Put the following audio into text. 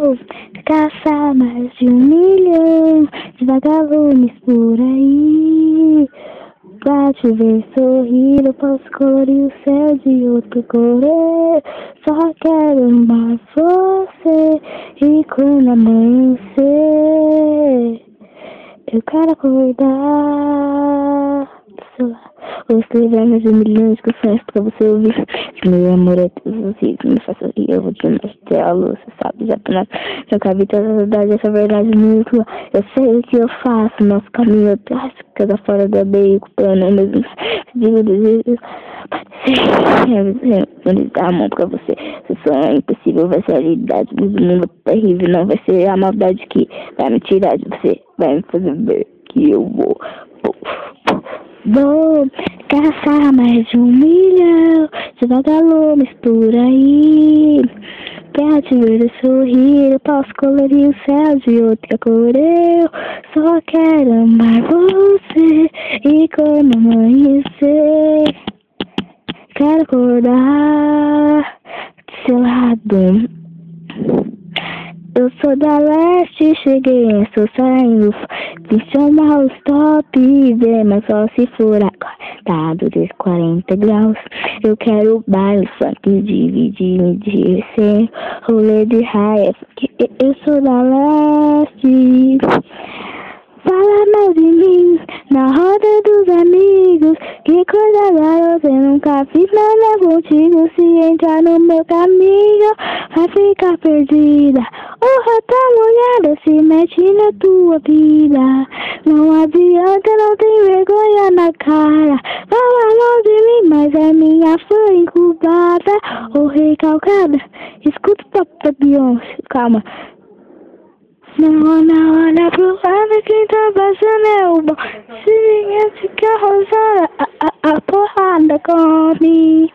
Vou caçar mais de 1 milhão de vagalumes por aí. Pra te ver sorrir, eu posso colorir o céu de outra cor. Só quero amar você e quando amanhecer eu quero acordar do seu lado. Vou escrever mais de 1 milhão que eu faço pra você ouvir. Que meu amor é todos os dias, me faz sorrir. Eu vou te mostrar a luz, você sabe, já pra nós. Eu cabe toda a verdade, essa verdade muito. Eu sei o que eu faço, nosso caminho atrás. Cada fora do abeio, plano mesmo. Digo, desejo. Ele dá a mão pra você. Se sonho é impossível, vai ser a realidade. Mas o mundo é terrível, não vai ser a maldade que vai me tirar de você. Vai me fazer ver que eu vou caçar mais de 1 milhão de vagalumes por aí. Pra te ver sorrir, eu posso colorir o céu de outra cor. Eu só quero amar você e quando amanhecer quero acordar do seu lado. Eu sou da leste, cheguei, estou saindo. Vim chamar os top, ver, mas só se for acordado de 40 graus. Eu quero baile, funk, dividir, me divertir, rolê de raia, porque eu sou da leste. Fala mal de mim, na roda dos amigos. Que coisa garota, eu nunca fiz nada contigo. Se entrar no meu caminho, vai ficar perdida. Rata molhada, se mete na tua vida. Não adianta, não tem vergonha na cara. Fala mal de mim, mas é minha fã incubada ou recalcada. Escuta o papo da Beyoncé, calma. Não olha pro lado, quem tá passando é o bom. Se ninguém ficar rosada, a porrada come.